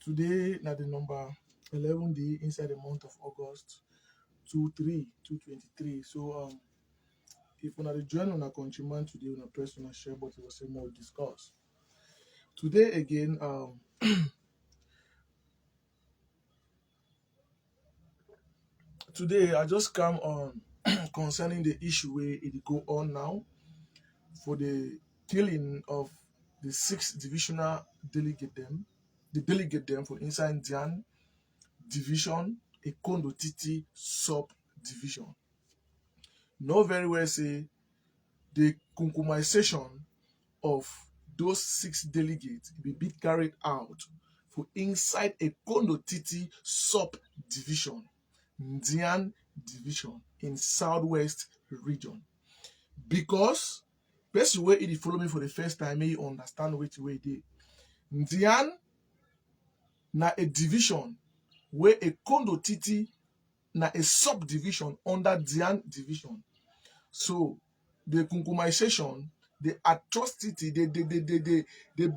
Today na the number 11 day inside the month of August 2/3/2023. So if una dey join una countryman today, una press una share button, we say more discuss. Today again, today I just come on concerning the issue where it go on now for the killing of the sixth divisional delegate them for inside Ndian division, a Kondo Titi sub division. Know very well say the concumization of those six delegates will be carried out for inside a Kondo Titi sub division, Ndian division in southwest region. Because person wey e follow me for the first time, may you understand which way it is. Ndian na a division where a Kondo Titi na a subdivision under Ndian division. So the concumization, the atrocity, the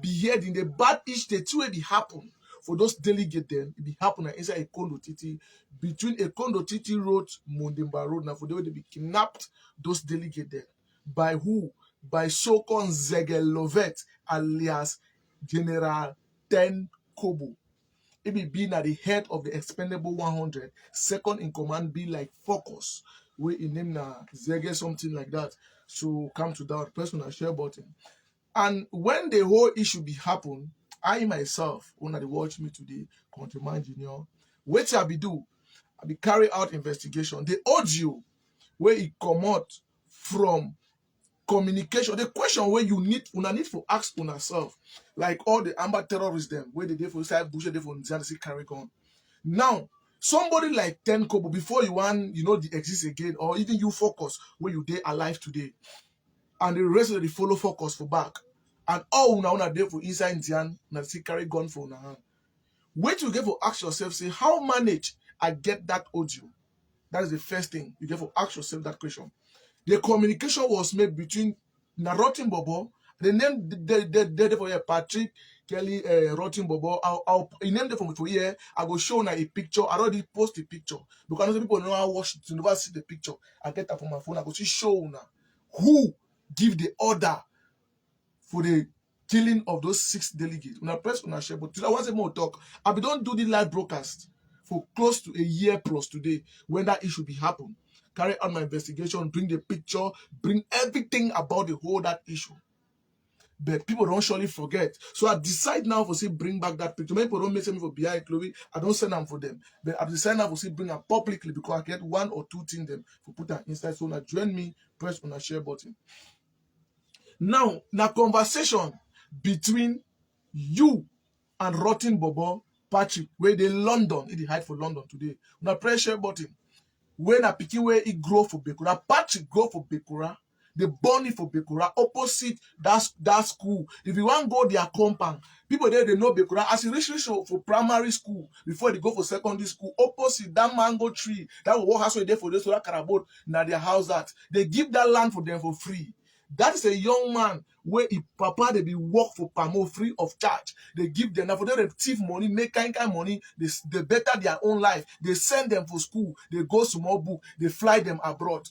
beheading, the bad ish, the two way be happen for those delegates them, it be happen inside a Kondo Titi, between a Kondo Titi road, Mondimba road, now for the way they be kidnapped those delegates there. By who? By so-called Zegelovet alias General Ten Kobo. It be being at the head of the expendable 100, second in command be like Focus, where in name na Zege something like that. So come to that personal share button. And when the whole issue be happen, I myself, when they watch me today, countryman junior, what I be do? I be carry out investigation. The audio where it come out from communication, the question where you need to ask on yourself, like all the amber terrorists them, where they for inside bush, they for Nzansi carry on. Now, somebody like Ten Kobo, before you want, the exist again, or even you Focus where you dey alive today, and the rest of the follow Focus for back, and all una there for inside Ndian, na see carry gun for una hand. Wait you get for ask yourself, say how manage I get that audio? That is the first thing you get for ask yourself that question. The communication was made between Rotten Bobo, the name the for here, Patrick Kelly Rotten Bobo. He named it for here. I go show now a picture. I already post the picture because some people know how watch it, to never see the picture. I get that from my phone. I go see show now who give the order for the killing of those six delegates. When I press on a share, but today I want more talk. I be don't do the live broadcast for close to a year plus today when that issue be happen. Carry out my investigation, bring the picture, bring everything about the whole that issue. But people don't surely forget. So I decide now for say bring back that picture. Many people don't message me for behind Chloe. I don't send them for them. But I decide now for say bring them publicly because I get one or two things them for put them inside. So now join me, press on a share button. Now conversation between you and Rotten Bobo Patrick, where they London, they hide for London today. Now press share button. When a pikin where it grow for Bekura, Patrick grow for Bekura, the born for Bekura, opposite that school. If you want to go their compound, people there they know Bekura. As you reach for primary school, before they go for secondary school, opposite that mango tree, that will walk house there for this so that carabot, now their house that they give that land for them for free. That is a young man where if papa they be work for Pamo free of charge. They give them now for them they thief money, make kind money, they better their own life. They send them for school, they go small book, they fly them abroad.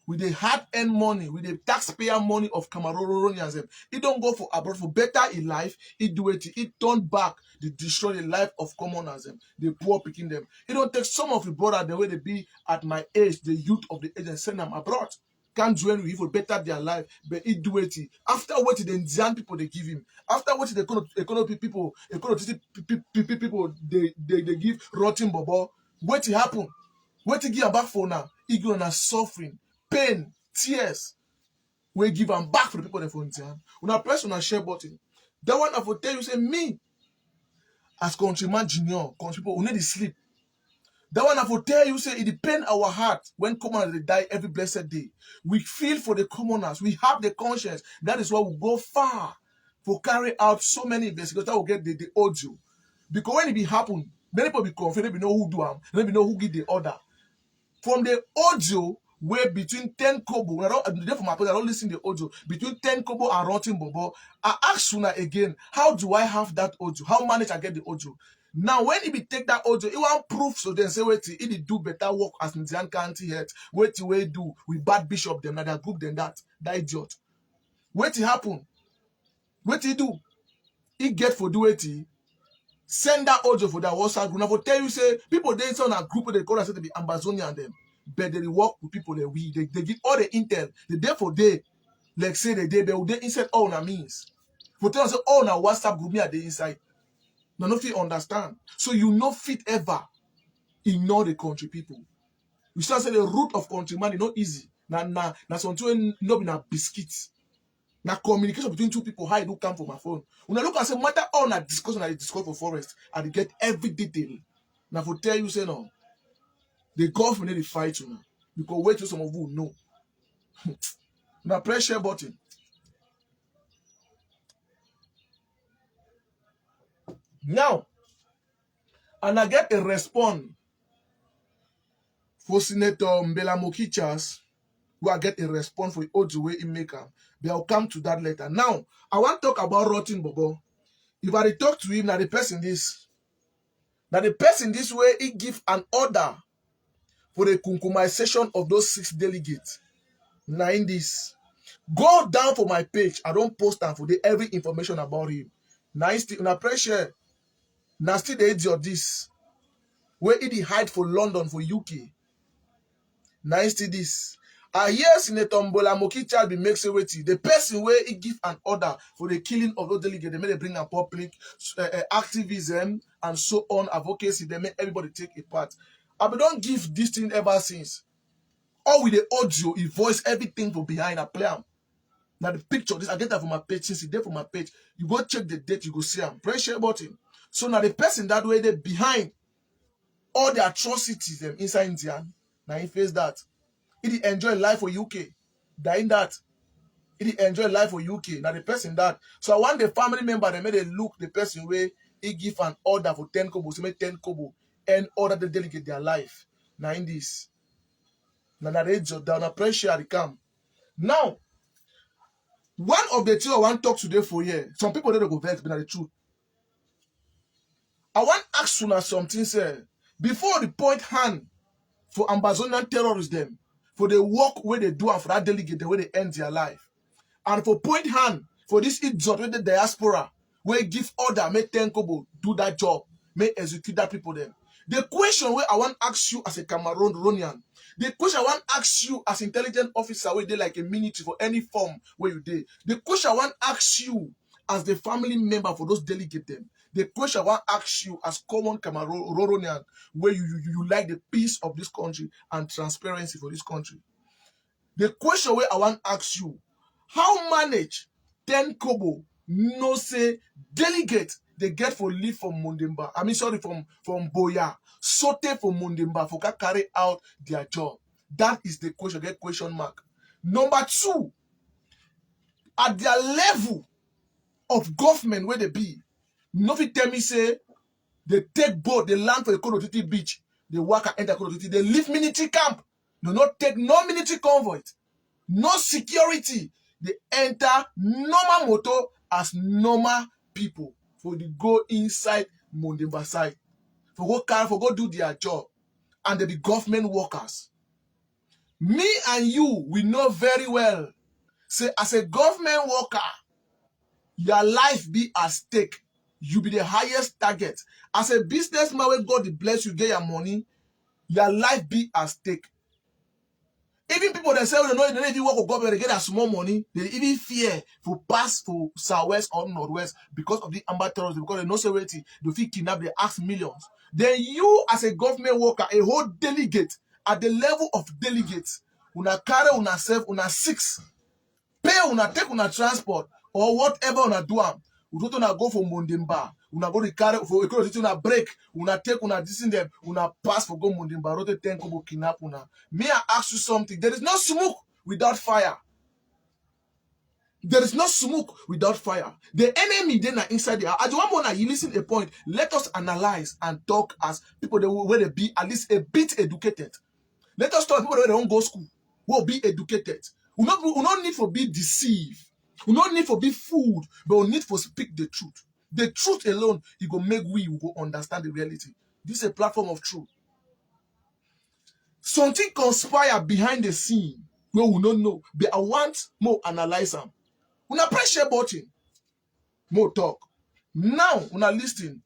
With the hard-earned money, with the taxpayer money of Cameroonians, it don't go for abroad for better in life, it do it turn back, they destroy the life of commoners, the poor picking them. It don't take some of the brother the way they be at my age, the youth of the age, and send them abroad. Can't join with for better their life, but it do it. After what the Indian people they give him, after what the economy people, people they give Rotten Bobo, what happen? What give him back for now? He gonna suffering, pain, tears. We give him back for the people that for Indian. When I press on a share button, that one I will tell you say me as countryman junior, country people we need to sleep. That one I will tell you, say, it depends our heart when commoners they die every blessed day. We feel for the commoners. We have the conscience. That is why we go far for carry out so many investigations that will get the audio. Because when it be happen, many people be confident, they know who do them, they know who give the order. From the audio, where between 10 kobo, I don't listen to the audio, between 10 kobo and rotten bobo. I ask Suna again, how do I have that audio? How manage I get the audio? Now, when he be take that audio, he want proof, so then say, wait, he do better work as Ndian County head. Wait till we do with bad bishop them, that group than that idiot. Wait till happen. Wait till he do. He get for do it. Send that audio for that WhatsApp group. Now, for tell you, say, people they on a group, they call us to be Ambazonia and them. But they work with people that they give all the intel. The day for day, like say they inside all na means. For tell us, all na WhatsApp group me at the inside. Now, no fit understand. So you no fit ever ignore the country people. You start say the root of country man is not easy. Na something no be na biscuits. Na communication between two people, how I do come for my phone. When I look and say, matter all na discussion I discuss for forest, I get every detail. Now for tell you say no, the government they fight you now. Because wait till some of you know. Now press share button. Now, and I get a response for Senator Mbela Mokichas, who I get a response for all the way in Mecca. But I'll come to that later. Now, I want to talk about Rotten Bobo. If I talk to him, now the person this way, he give an order for the kunkumization of those 6 delegates. Now in this, go down for my page. I don't post them for the every information about him. Now pressure. Now still the idiot this. Where he hide for London for UK. Now still this. I hear Senator Mbola Mokicha be makes a wait. The person where he give an order for the killing of those delegates, they may bring a public activism and so on, advocacy, they make everybody take a part. I don't give this thing ever since. All with the audio, he voice everything from behind a play. Now the picture, this I get that from my page, since it's there from my page. You go check the date, you go see him. Press share button. So now the person that way they behind all the atrocities them inside India, now he face that. He enjoy life for UK. Dying that. He enjoy life for UK. Now the person that. So I want the family member, they made a look the person where he give an order for 10 kobo. So make 10 kobo and order the delegate their life. Now in this. Now they jot down a pressure they come. Now, one of the two I want to talk today for here. Some people don't go vex, but the truth. I want to ask you something, sir. Before the point hand for Ambazonian terrorists them, for the work where they do and for that delegate, the way they end their life. And for point hand, for this idiot with the diaspora, where give order, make 10 kobo, do that job, make execute that people them. The question where I want to ask you as a Cameroonian, the question I want to ask you as intelligent officer where they like a military for any form where you did. The question I want to ask you as the family member for those delegates them. The question I want to ask you as common Cameroonian where you like the peace of this country and transparency for this country. The question where I want to ask you, how manage 10 kobo no say delegate they get for leave from Mondemba. I mean, sorry, from Boya. Sote for Mondemba for carry out their job. That is the question, get question mark. Number 2, at their level of government where they be, nothing tell me say they take boat, they land for the Kodotiti beach, they walk and enter Kodotiti, they leave military camp. Do not take no military convoy, no security. They enter normal motor as normal people for the go inside Mondemba side. For go do their job. And they be government workers. Me and you, we know very well. Say, as a government worker, your life be at stake. You be the highest target. As a businessman, when God bless you, get your money, your life be at stake. Even people that say, they don't even work with government, they get that small money, they even fear for pass for southwest or northwest because of the Amber terrorists, because they know severity, they feel kidnapped, they ask millions. Then you, as a government worker, a whole delegate, at the level of delegates, una carry una self, una 6, pay una take una transport, or whatever una do am. Una go for Mondemba, una go to carry for una break, una take una dissing them, una pass for go Mondemba, rote 10 kobo kidnap una. May I ask you something? There is no smoke without fire. There is no smoke without fire. The enemy then are inside there. As one more you listen a point, let us analyze and talk as people where they be at least a bit educated. Let us talk people where they don't go school. will be educated. We not need for be deceived. We not need for be fooled, but we need for speak the truth. The truth alone, it go make we go understand the reality. This is a platform of truth. Something conspire behind the scene where we don't know, but I want more analyze them. Una press share button, more talk. Now, una listen.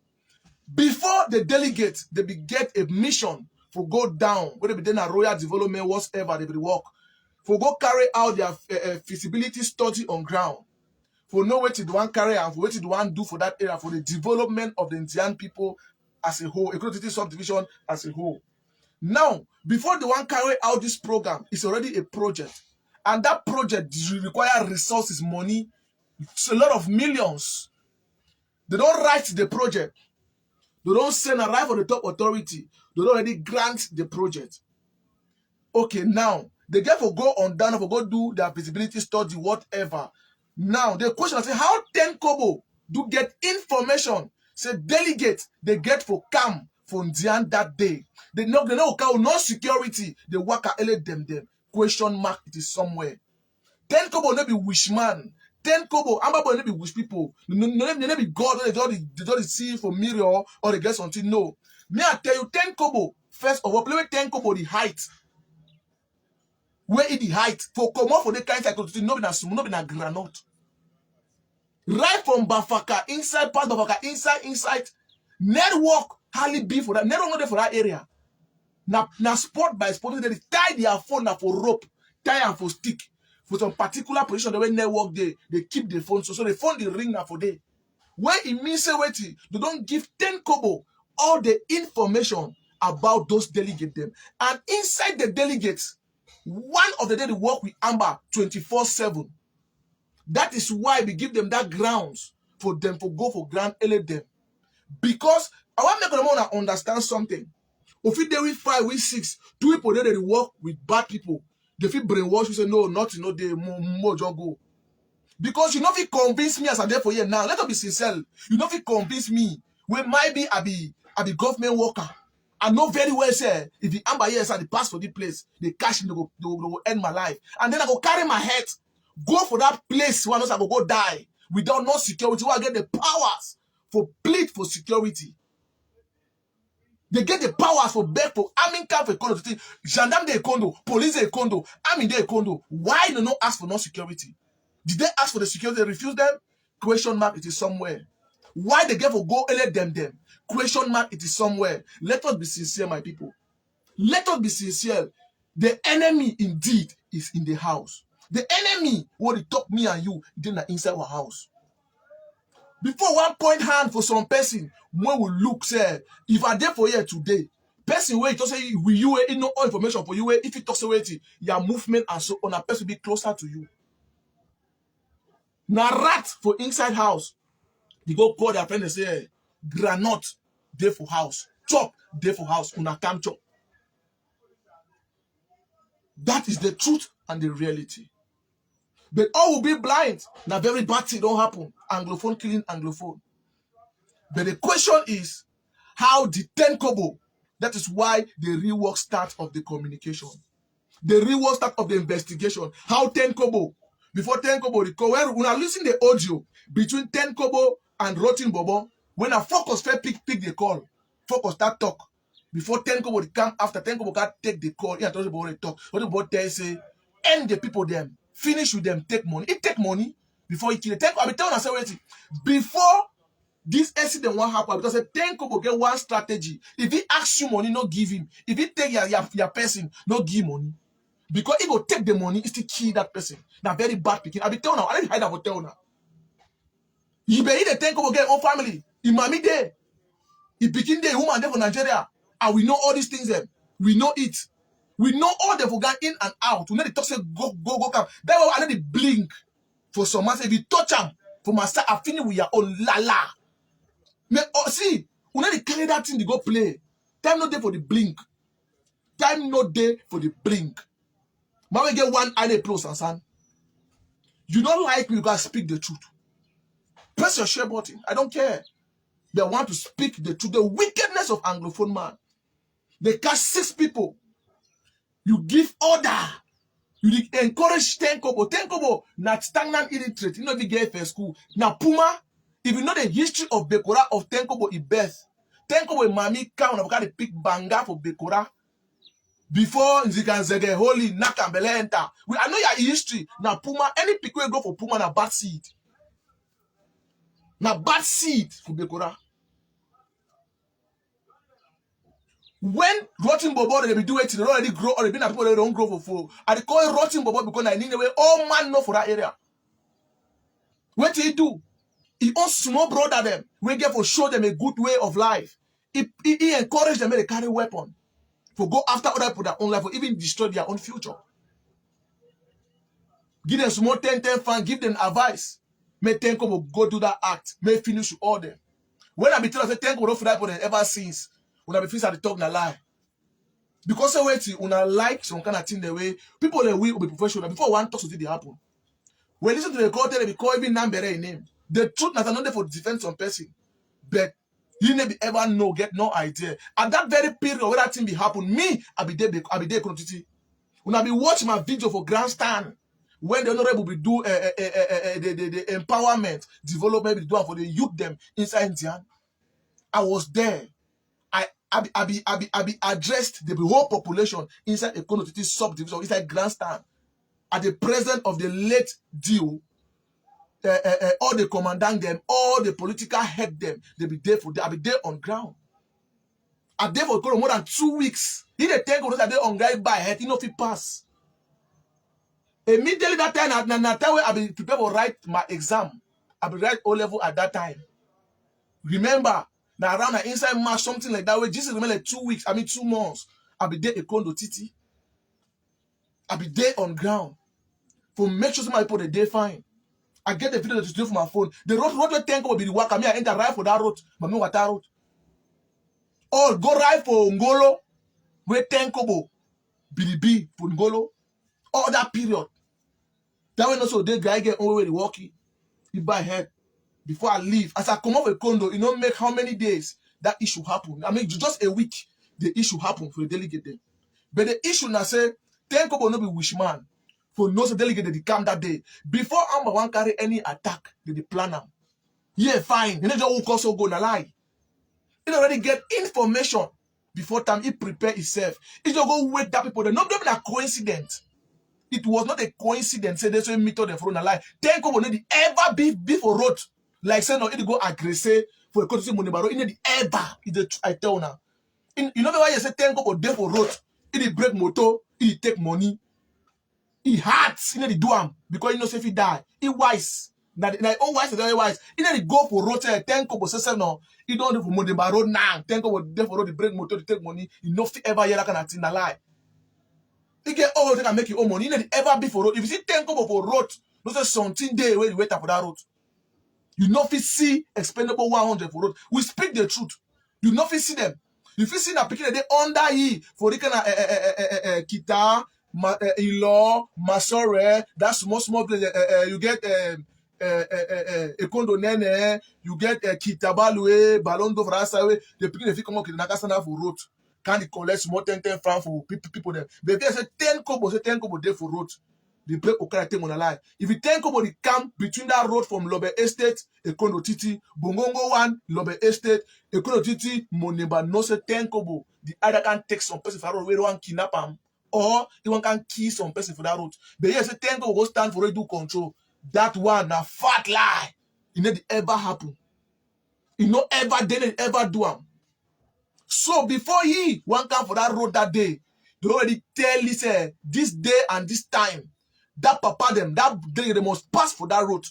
Before the delegates, they be get a mission for go down, whether be then a royal development, whatever they be work, for go carry out their feasibility study on ground, for know what it want carry out, for what it want do for that area, for the development of the Indian people as a whole, equality subdivision as a whole. Now, before they want carry out this program, it's already a project, and that project require resources, money, it's a lot of millions. They don't write the project. They don't send a right for the top authority. They don't already grant the project. Okay, now, they get for go on down, for go do their feasibility study, whatever. Now, the question is, how 10 Kobo do get information? Say, delegate, they get for come from Ndian that day. They know no security. They work at them. Question mark, it is somewhere. 10 Kobo no be wish man. 10 Kobo, Ambazonia no be wish people. No be God, they don't see for mirror or they get something. No. Me, I tell you, 10 Kobo, first of all, play with 10 Kobo the height. Where is the height? For come out for the kind of psychology, no be na granite. Right from Bafaka, inside part of Bafaka, inside. Network hardly be for that. Network not for that area. Na spot by spot, they tie their phone for rope, tie and for stick. For some particular position, the way network they keep the phone. So the phone the ring now for day. Where it means they don't give 10 Kobo all the information about those delegates them. And inside the delegates, one of the day they work with Amber 24/7. That is why we give them that grounds for them to go for ground elect them. Because I want to make them understand something. If you deal with 5, with 6, 2 people there they work with bad people. They feel brainwash. You say no, not you know they more go. Because you know if you convince me as I'm there for you now, let us be sincere. You know if you convince me, when maybe I be government worker. I know very well, say, if the Amber years are the pass for the place, they cash me, they go end my life. And then I go carry my head, go for that place where I go die without no security, where I get the powers for plead for security. They get the powers for beg for arming camp for condo, gendarme de condo, police de condo, army de condo. Why they not ask for no security? Did they ask for the security? They refuse them? Question mark, it is somewhere. Why they get for go elect them? Question mark, it is somewhere. Let us be sincere, my people. Let us be sincere. The enemy indeed is in the house. The enemy what he talk me and you then inside our house. Before one point hand for some person, when we look, say, if I there for you today, person where it say will you know all information for you, if it talks away your movement and so on, a person be closer to you. Now rat for inside house. They go call their friend and say, hey, granite, there for house. Chop, there for house. Una come chop. That is the truth and the reality. But all will be blind. Now very bad thing don't happen. Anglophone killing Anglophone. But the question is, how did 10 Kobo? That is why the real work start of the communication. The real work start of the investigation. How 10 Kobo? Before 10 Kobo, when we are listening the audio between 10 Kobo and Rotten Bobo, when a focus fair pick the call, focus that talk. Before 10 Kobo come after 10 Kobo can take the call. Yeah, talk about the talk. What about they say, end the people them, finish with them, take money. It take money before it kill. I be telling us before this incident won't happen because a 10 Kobo get one strategy. If he asks you money, not give him. If he take your person, not give money. Because he go take the money, it's to kill that person. Now very bad picking. I be telling now, I didn't hide that hotel now. He be the 10 Kobo get own family. He mommy there. He picking there, woman there for Nigeria. And we know all these things there. We know it. We know all the forgot in and out. We know the talk say go come. That's why I need to blink for some months. If you touch him, for my side, I finish with your own la. See, we need to carry that thing to go play. Time no day for the blink. Time no day for the blink. Man, we get one eye close and son. You don't like me, you gotta speak the truth. Press your share button. I don't care. They want to speak the truth. The wickedness of Anglophone man. They catch 6 people. You give order You encourage 10 kobo. 10 kobo, not stagnant illiterate. You know, if you get for school. Now, Puma, if you know the history of Bekora of 10 kobo in birth, 10 kobo mami count of got a big banga for Bekora. Before Nzikanzege, Holy, Nakambele enter. I know your history. Now, Puma, any pick will go for Puma, na bad seed. Now, bad seed for Bekora. When rotten bobo they be do it, they already grow, or they been people they don't grow for. I they call it rotten bobo because I need the way all man know for that area. What did he do? He own small brother them. We get for show them a good way of life. He encouraged them to carry weapon. For go after other people their own life, or even destroy their own future. Give them small 10 fan, give them advice. May 10 will go do that act. May finish all them. When I be telling 10 will not for that for them ever since. When I be feeling at the talk na lie. Because I wait when I like some kind of thing the way people that will be professional before one talks to they happen. When listen to the call, they call even number a name. The truth not another for defense on person, but you never ever know, get no idea. At that very period where that thing be happen, me I be there quantity. When I be watch my video for grandstand, when the honorable be do the empowerment development be do for the youth them inside Ndian, I was there. I be addressed the whole population inside a connotative subdivision inside grandstand at the presence of the late deal. All the commandant them, all the political head them, they be there for. I be there on ground. I there for more than 2 weeks. He the take on that on ground by head. He no fit pass. Immediately that time, na time where I be prepared for write my exam. I be write O level at that time. Remember. Now around the inside March, something like that, where Jesus remain like 2 weeks, 2 months. I'll be there a condo titi. I'll be there on ground. For make sure some people the day fine. I get the video that you do for my phone. The road will tank will be the work. I enter right for that road. But me what that road. Or go right for Ngolo. Where tankobo be the B for Ngolo. All that period. That way also the guy get over the walkie. He buy head. Before I leave, as I come off a condo, you know, make how many days that issue happen. I mean, just a week, the issue happen for the delegate them. But the issue now say, 10 kobo no be wish man. For no delegate they come that day. Before Amba one carry any attack, they plan them. Yeah, fine. You know, just also go na lie. He already get information before time he prepare himself. He just go wait that people. They not even a coincidence. It was not a coincidence. Say they say meet on the front line. 10 kobo no ever be for road. Like say no, it go aggressive for a country money baro. It ever. I tell now. You know why you say 10 kobo there for road. It break motor. It take money. He hurts. You know the do am because you know say if he die, he wise. Now all wise is very wise. You know the go for road. 10 kobo say no. He don't do for money baro now. 10 kobo there for road. The break motor. He take money. You know if ever hear that kind of thing na lie. He get all they can make your own money. You know the ever be for road. If you see 10 kobo for road, no say something day where you wait for that road. You not fit see expendable 100 for road. We speak the truth. You not fit see them. You fit see that picking they under ye for the kind of Kita, Ilo, Masore, that small place. You get Ekondo Nene, you get Kita Balue, Balondo Frasawe. The picking the fit come up in Nakasana for road. Can collect small 10 francs for people them. But they say 10 kobo there for road. The break okara on a lie. If you think about the camp between that road from Lobe Estate, Ekono Titi, Bongongo 1, Lobe Estate, Ekono Titi, Moneba no se 10 kobo. The other can take some person for that road where one kidnap him, or you can kill some person for that road. But yes, 10 kobo go stand for do control. That one na fat lie. It never ever happen. It no ever did ever do am. So before he one come for that road that day, they already tell this day and this time. That papa them, that they must pass for that road.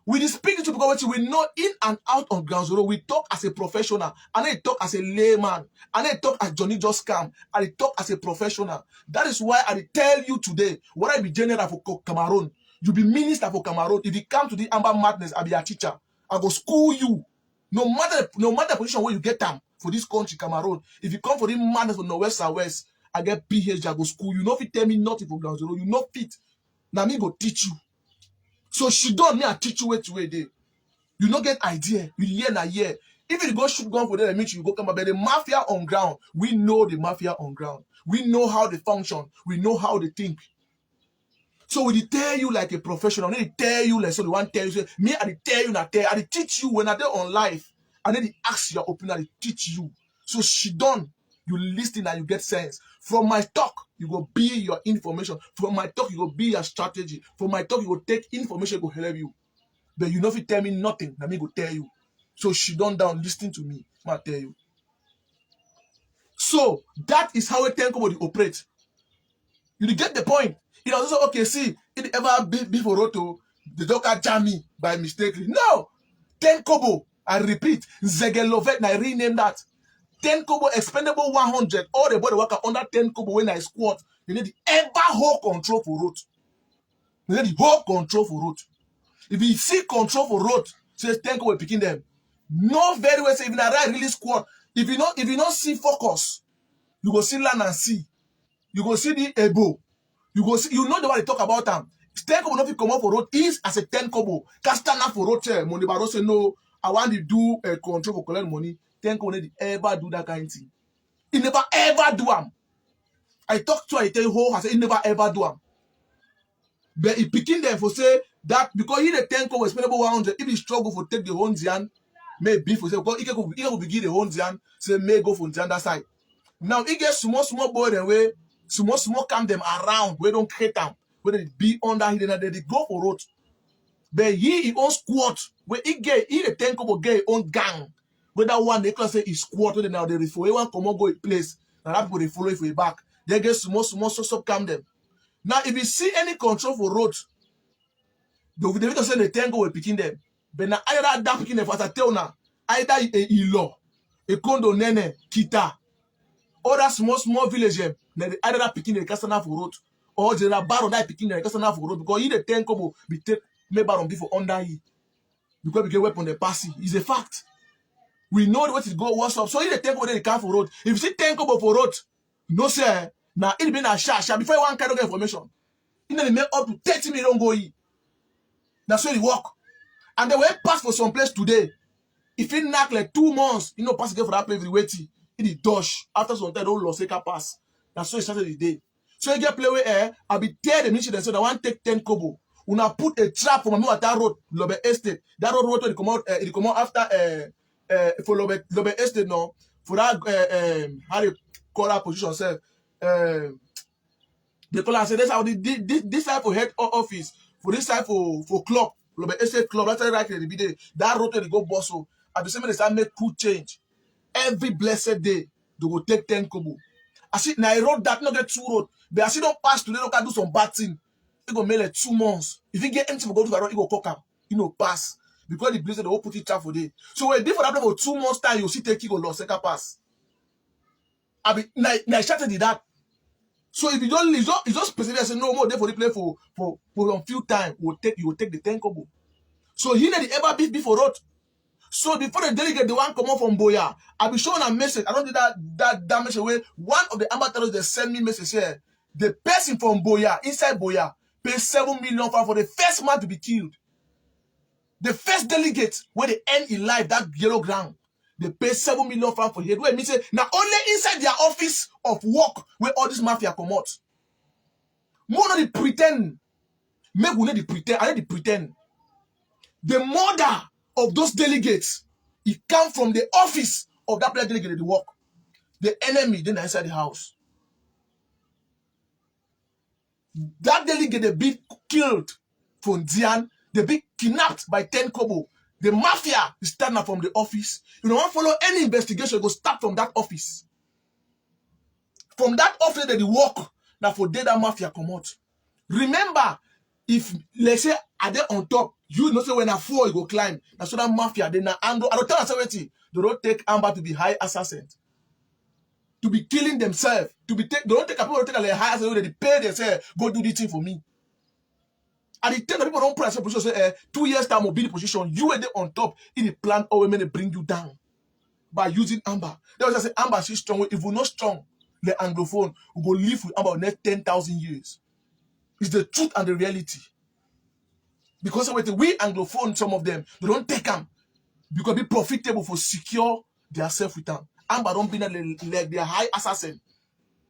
We speak to because we know in and out on ground zero. We talk as a professional, and I talk as a layman, and I talk as Johnny just come, and I talk as a professional. That is why I tell you today, what I be general for Cameroon, you be minister for Cameroon. If you come to the Amber Madness, I be a teacher. I go school you. No matter the position where you get them for this country, Cameroon. If you come for the madness from the west or west, I get PhD, I go school. You know fit tell me nothing for ground zero. You know fit. Now me go teach you. So she don't me I teach you way to way day. You no get idea. You year na year. If you go shoot gun for them, I mean you go come back. But the mafia on ground, we know the mafia on ground. We know how they function. We know how they think. So we tell you like a professional. They tell you like so they want tell you. Say, me, I tell you, not tell. I teach you when I dey on live. And then they ask your opinion, I teach you. So she done. You listen and you get sense. From my talk, you go be your information. From my talk, you go be your strategy. From my talk, you go take information, go help you. But you know if you tell me nothing, let me go tell you. So she done down, listen to me. I tell you. So that is how a Tenkobo operate. You get the point. It was also okay. See, it ever be for Roto, the doctor jam me by mistake. No, 10 kobo. I repeat, Zegelovet. I rename that 10 kobo expendable 100. All the body worker under 10 kobo when I squat. You need the ever whole control for road. You need the whole control for road. If you see control for road, says 10 kobo picking them. No very well. Say if I really squat. If you not see focus, you go see land and see. You go see the ebo. You go see, you know the one they talk about them. 10 kobo not come up for road is as a 10 kobo. Castana for road money, but say no, I want to do a control for collect money. 10 kobo they ever do that kind of thing. He never ever do them. I talk to I tell you, I say he never ever do them. But he picking them for say that because he the 10 kobo spendable 100. If he struggle for take the whole Ndian, maybe for say because he can begin the whole Ndian, say may go for Ndian that side. Now he get small boy the way. Small come them around. We don't create them. Where they be under here, they go for road. But he own squad. Where he the 10 kobo get his own gang. Where that one they can say he squad. Where they now they refer. He want come on go a place. Now that people they follow if we back. They get small so come them. Now if you see any control for road, they will say the 10 kobo picking them. But now either that picking them for as I tell now, either a ilo, a kondo nene, kita. Other small village, they either picking the customer for road, or they are baron that picking the customer for road because he the 10 kobo be take me baron before under he because we get weapon the passy. It's a fact. We know what is go what's up. So he the 10 kobo they come for road. If you see 10 kobo for road, no sir. Now it been a share before one kind of information. You know they make up to 30 million go in. That's where they work. And they will pass for some place today. If it knock like 2 months, you know pass again for that place waiting. It dosh after some time don't lose pass. That's so it started the day. So you get play with air. I'll be there the mission. So I want take 10 kobo. Una put a trap for me at that road, Lobe Estate. That road it come out after for Lobe Estate no for that how they call that position self. They call and say this how this side for head office for this side for club Lobe Estate club. That's right the day. That road they go boss so at the same time they start make cool change. Every blessed day, they will take 10 kobo. I see now I wrote that not get 2 road. But I see don't pass today, don't do some bad thing. It go make like 2 months. If you get empty for go to the road, it go cock up. You know, pass. Because the blessed they will put it trap for day. So when they for that for 2 months time, you see take it go lost, second pass. I be now started that. So if you don't leave, it's just specific. I say no more. They for the play for a few time. You will take the 10 kobo. So he never ever beat before road. So before the delegate, the one come out from Boya, I'll be showing a message. I don't do that message away. One of the ambassadors they send me message here. The person from Boya, inside Boya, pay 7 million for the first man to be killed. The first delegate where they end in life, that yellow ground, they pay 7 million for it. Where it means now only inside their office of work where all this mafia come out. More not the pretend. Make we not the pretend. I need the pretend. The murder of those delegates, it come from the office of that place delegate they work. The enemy then inside the house. That delegate they be killed from Ndian, they be kidnapped by 10 kobo. The mafia is standing up from the office. You don't want to follow any investigation, go start from that office. From that office that they work, now for day that mafia come out. Remember, if let's say are they on top, you know say when I fall you go climb. That's so that mafia they now handle. I don't tell us anything. They don't take Amber to be high assassin, to be killing themselves, to be take. They don't take a people take a high assassin. They pay themselves. Go do this thing for me. And the time that people don't put themselves position say 2 years time will be the position. You are there on top in the plan or when they bring you down by using Amber. They was just say Amber she's strong. If we're not strong, the Anglophone will go live with Amber next 10,000 years. It's the truth and the reality. Because we Anglophone, some of them, they don't take them because be profitable for secure themselves with them. Amber don't be like their high assassin.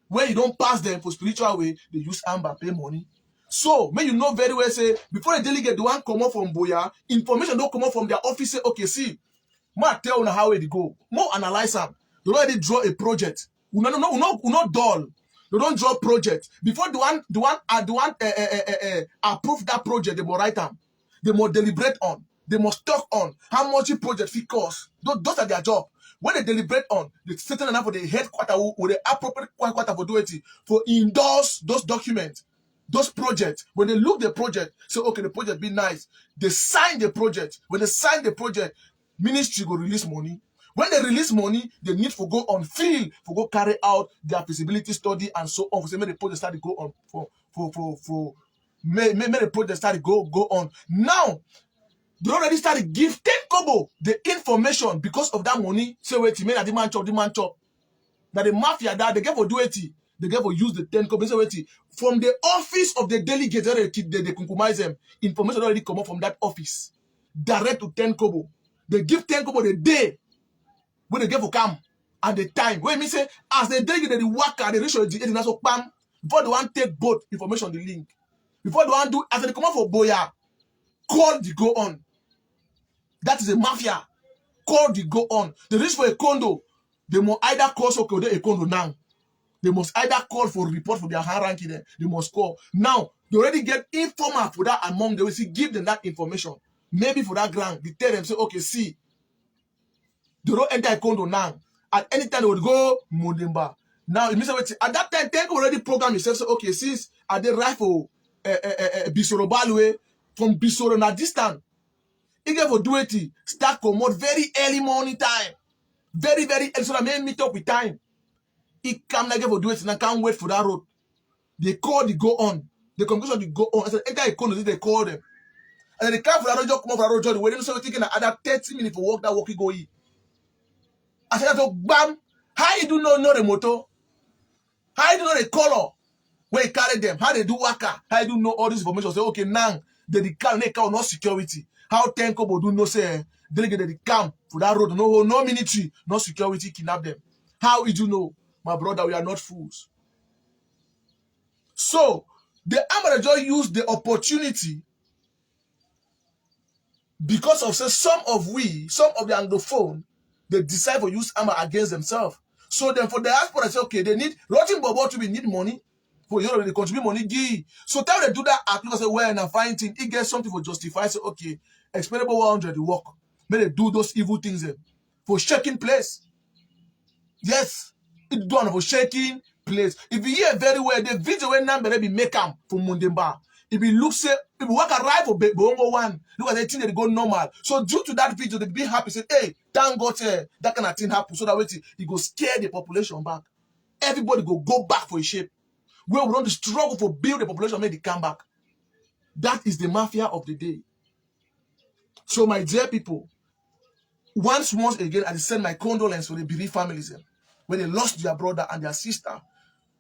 When you don't pass them for spiritual way, they use Amber, pay money. So, may you know very well, say, before the delegate, the one come up from Boya, information don't come up from their office, say, okay, see, ma tell you how it go. More analyze them. They already draw a project. We not dull. They don't draw project. Before the one approve that project, they must write them. They must deliberate on. They must talk on how much the project fee cost. Those are their job. When they deliberate on, they settle enough for the headquarter or the appropriate headquarter for doing it, for endorse those documents, those projects. When they look the project, say, okay, the project be nice. They sign the project. When they sign the project, ministry will release money. When they release money, they need to go on field, to go carry out their feasibility study and so on. So make the project start to go on make the project start to go on. Now, they already started give 10 kobo the information because of that money. Say, wait, man, the man chop. That the mafia that they get for do it, they get for use the 10 kobo. Say, wait, from the office of the delegates, they compromise them. Information already come up from that office. Direct to 10 kobo. They give 10 kobo the day when they get for come and the time. When me say, as they delegate the worker, they reach the international bam, before the one take both information, the link. Before the one do, as they come up for Boya, call the go on. That is a mafia. Call the go on. They reach for a condo. They must either call so a condo now. They must either call for report for their high ranking. They must call. Now, they already get informer for that among. They will see, give them that information. Maybe for that grant. They tell them, say, okay, see, they don't enter a condo now. At any time, they would go Mundimba. Now, it means at that time, they already program yourself. So, okay, since at the rifle, Bisoro Balwe, from Bisoro na distant. If you do it, start come out very early morning time. Very, very early. So that may meet up with time. It come like for do it and I can't wait for that road. They call the go on. The conclusion the go on. I said, enter a corner, they call them. And then they come for that road, just come off that road, just waiting. So we're taking another 30 minutes for walk that walkie go in. I said, so bam, how you do not know the motor? How you do know the color? Where you carry them? How they do waka? How you do know all this information? Say, okay, now the car no security. How 10 kobo do no say delegate the camp for that road? No military, no security kidnap them. How did you know, my brother? We are not fools. So the Ambazonia used the opportunity because of say some of the Anglophone, they decide to use Amma against themselves. So then for the diaspora, say okay, they need rotting bobo to be need money. For you they contribute money. So tell they do that act because say well and I find thing, it gets something for justify. Say okay, expendable 100 the work. May they do those evil things then for shaking place. Yes, it's done for shaking place. If you hear very well, the video when number be make am for Mundimba. If you look say, if you work arrive for Bongo one, look at the thing that go normal. So due to that video, they be happy. Say, hey, thank God that kind of thing happen. So that way it go scare the population back. Everybody go back for a shape. Where we don't struggle for build the population, make it come back. That is the mafia of the day. So my dear people, once again, I send my condolence to the bereaved families when they lost their brother and their sister,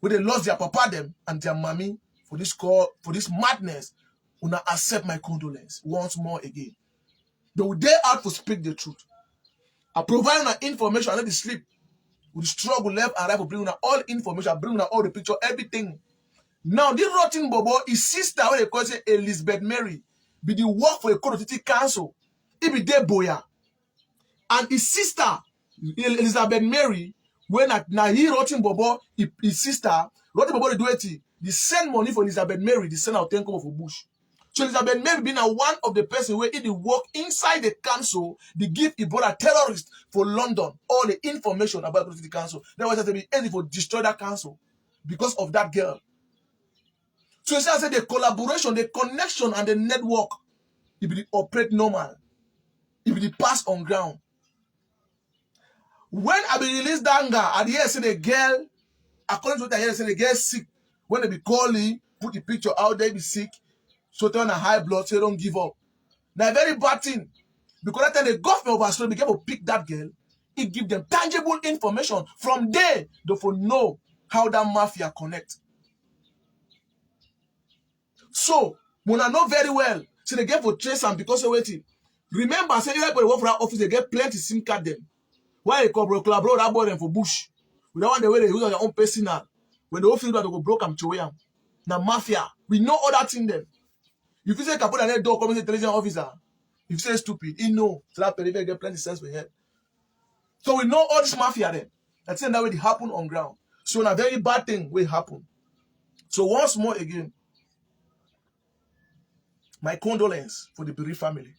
when they lost their papa them and their mommy for this call, for this madness. Una accept my condolence once more again. They will dare out to speak the truth. I provide una information, I let it sleep. We struggle left and right for bring una all information, bring una all the picture, everything. Now, this rotten bobo, his sister, what they call say Elizabeth Mary, be the work for a community council. It be there Boya. And his sister, Elizabeth Mary, when now he rotten bobo, his sister, rotten bobo they do it. They send money for Elizabeth Mary, they send out 10 kobo for Bush. So Elizabeth Mary being one of the person where he work inside the council, they give Ebola terrorists for London all the information about the council. That was to be easy for destroy that council because of that girl. So you say the collaboration, the connection, and the network, it will operate normal. It will pass on ground. When I be released that girl, I hear say the girl, according to what I hear, say the girl sick. When they be calling, put the picture out there, be sick. So turn a high blood, so don't give up. Now a very bad thing. Because that time the government of Australia became to pick that girl, it give them tangible information. From there, they will know how that mafia connect. So, when I know very well, so they get for trace and because of waiting. Remember, say everybody work for that office, they get plenty SIM card them. Why they collaborate that boy them for bush? We don't want the way they use on their own personal. When the office that go broke them to them. Now mafia, We know all that thing them. If you say Capone and head door come intelligence officer, if you say stupid, he know. So that perimeter get plenty sense with him. So we know all this mafia then. That's that way it happen on ground. So a very bad thing will happen. So once more again, my condolence for the bereaved family.